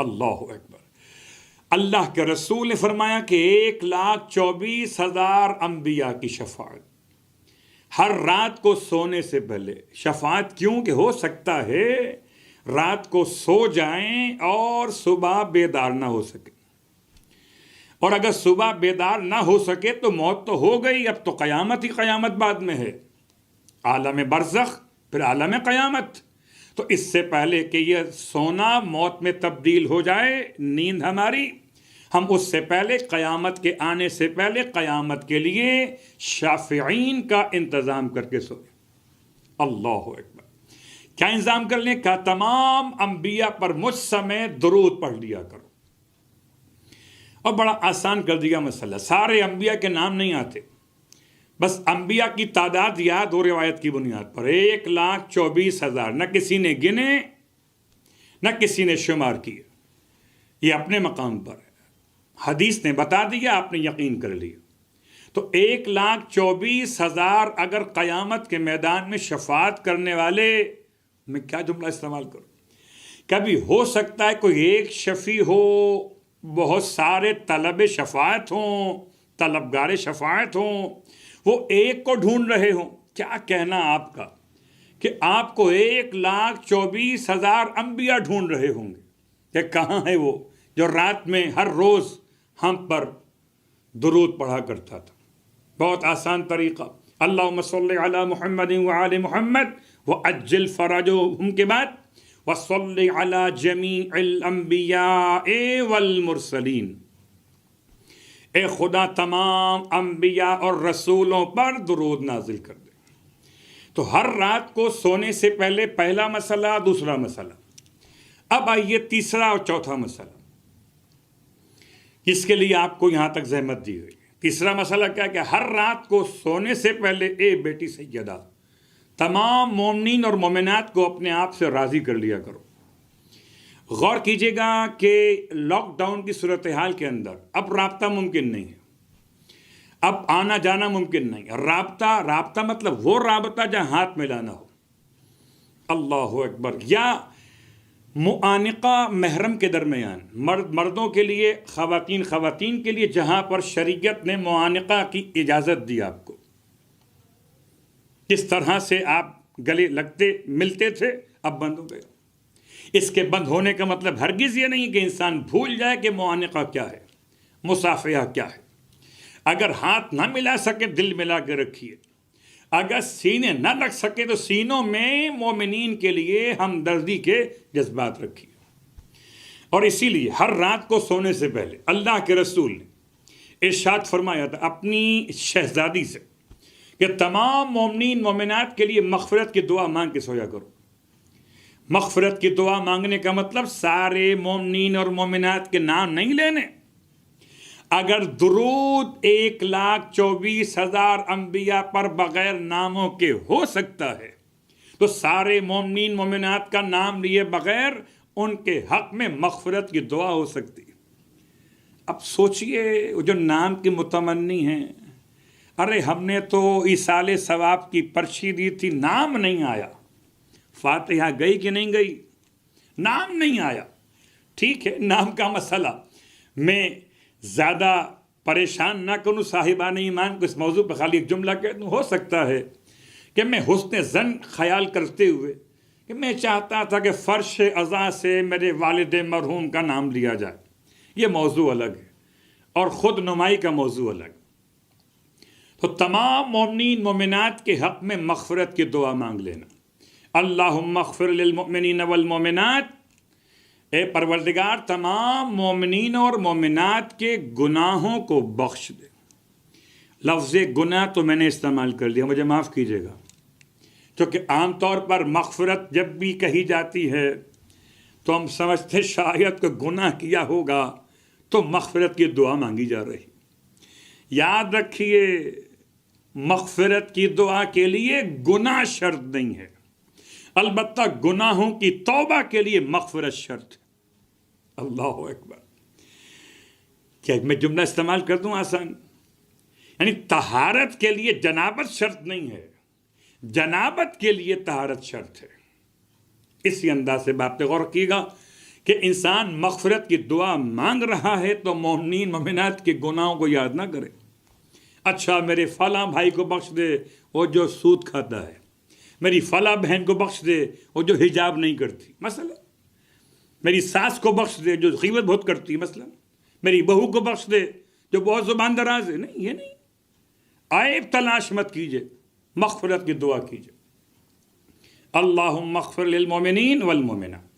اللہ اکبر. اللہ کے رسول نے فرمایا کہ 1,24,000 انبیاء کی شفاعت ہر رات کو سونے سے پہلے. شفاعت کیوں کہ ہو سکتا ہے رات کو سو جائیں اور صبح بیدار نہ ہو سکے، اور اگر صبح بیدار نہ ہو سکے تو موت تو ہو گئی، اب تو قیامت ہی قیامت بعد میں ہے، عالم برزخ پھر عالم قیامت. تو اس سے پہلے کہ یہ سونا موت میں تبدیل ہو جائے نیند ہماری، ہم اس سے پہلے قیامت کے آنے سے پہلے قیامت کے لیے شافعین کا انتظام کر کے سوئیں. اللہ اکبر. کیا انتظام کر لیں؟ کہ تمام انبیاء پر مجھ سمیت درود پڑھ لیا کرو. اور بڑا آسان کر دیا مسئلہ. سارے انبیاء کے نام نہیں آتے، بس انبیاء کی تعداد یاد ہو روایت کی بنیاد پر 1,24,000. نہ کسی نے گنے نہ کسی نے شمار کیا، یہ اپنے مقام پر ہے. حدیث نے بتا دیا، آپ نے یقین کر لیا. تو 1,24,000 اگر قیامت کے میدان میں شفاعت کرنے والے، میں کیا جملہ استعمال کروں، کبھی ہو سکتا ہے کوئی ایک شفیع ہو، بہت سارے طلب شفاعت ہوں، طلبگار شفاعت ہوں، وہ ایک کو ڈھونڈ رہے ہوں. کیا کہنا آپ کا کہ آپ کو 1,24,000 انبیاء ڈھونڈ رہے ہوں گے کہ کہاں ہے وہ جو رات میں ہر روز ہم پر درود پڑھا کرتا تھا. بہت آسان طریقہ. اللہم صلی علی محمد وعلی محمد وعجل فرجهم کے بعد وصلی علی جمیع الانبیاء والمرسلین. اے خدا تمام انبیاء اور رسولوں پر درود نازل کر دے. تو ہر رات کو سونے سے پہلے پہلا مسئلہ، دوسرا مسئلہ. اب آئیے تیسرا اور چوتھا مسئلہ، جس کے لیے آپ کو یہاں تک زحمت دی ہوئی. تیسرا مسئلہ کیا کہ ہر رات کو سونے سے پہلے اے بیٹی سیدہ تمام مومنین اور مومنات کو اپنے آپ سے راضی کر لیا کرو. غور کیجئے گا کہ لاک ڈاؤن کی صورتحال کے اندر اب رابطہ ممکن نہیں ہے، اب آنا جانا ممکن نہیں. رابطہ مطلب وہ رابطہ جہاں ہاتھ ملانا ہو. اللہ اکبر. یا معانقہ محرم کے درمیان، مردوں کے لیے، خواتین کے لیے، جہاں پر شریعت نے معانقہ کی اجازت دی آپ کو. کس طرح سے آپ گلے لگتے ملتے تھے، اب بند ہو گیا. اس کے بند ہونے کا مطلب ہرگز یہ نہیں کہ انسان بھول جائے کہ معانقہ کیا ہے، مصافحہ کیا ہے. اگر ہاتھ نہ ملا سکے دل ملا کے رکھیے، اگر سینے نہ لگ سکے تو سینوں میں مومنین کے لیے ہمدردی کے جذبات رکھیے. اور اسی لیے ہر رات کو سونے سے پہلے اللہ کے رسول نے ارشاد فرمایا تھا اپنی شہزادی سے کہ تمام مومنین مومنات کے لیے مغفرت کی دعا مانگ کے سویا کرو. مغفرت کی دعا مانگنے کا مطلب سارے مومنین اور مومنات کے نام نہیں لینے. اگر درود 1,24,000 انبیاء پر بغیر ناموں کے ہو سکتا ہے تو سارے مومنین مومنات کا نام لیے بغیر ان کے حق میں مغفرت کی دعا ہو سکتی. اب سوچئے وہ جو نام کی متمنی ہیں، ارے ہم نے تو ایصال ثواب کی پرچی دی تھی، نام نہیں آیا. فاتحہ گئی کہ نہیں گئی؟ نام نہیں آیا. ٹھیک ہے، نام کا مسئلہ میں زیادہ پریشان نہ کروں صاحبان ایمان کو. اس موضوع پہ خالی ایک جملہ کہہ دوں. ہو سکتا ہے کہ میں حسن ظن خیال کرتے ہوئے کہ میں چاہتا تھا کہ فرش عزا سے میرے والد مرحوم کا نام لیا جائے. یہ موضوع الگ ہے اور خود نمائی کا موضوع الگ. تو تمام مومنین مومنات کے حق میں مغفرت کی دعا مانگ لینا. اللہم اغفر للمؤمنین والمؤمنات. اے پروردگار تمام مومنین اور مومنات کے گناہوں کو بخش دے. لفظ گناہ تو میں نے استعمال کر لیا، مجھے معاف کیجیے گا، کیونکہ عام طور پر مغفرت جب بھی کہی جاتی ہے تو ہم سمجھتے شاید کہ گناہ کیا ہوگا تو مغفرت کی دعا مانگی جا رہی. یاد رکھیے مغفرت کی دعا کے لیے گناہ شرط نہیں ہے، البتہ گناہوں کی توبہ کے لیے مغفرت شرط ہے. اللہ اکبر. کیا میں جملہ استعمال کر دوں آسان؟ یعنی طہارت کے لیے جنابت شرط نہیں ہے، جنابت کے لیے طہارت شرط ہے. اسی انداز سے بات پہ غور کیے گا کہ انسان مغفرت کی دعا مانگ رہا ہے تو مومنین مومنات کے گناہوں کو یاد نہ کرے. اچھا میرے فلاں بھائی کو بخش دے وہ جو سود کھاتا ہے، میری فلاں بہن کو بخش دے وہ جو حجاب نہیں کرتی مثلا، میری ساس کو بخش دے جو غیبت بہت کرتی مثلا، میری بہو کو بخش دے جو بہت زبان دراز ہے. نہیں، یہ نہیں. عیب تلاش مت کیجئے، مغفرت کی دعا کیجئے. اللہم اغفر للمؤمنین والمؤمنات.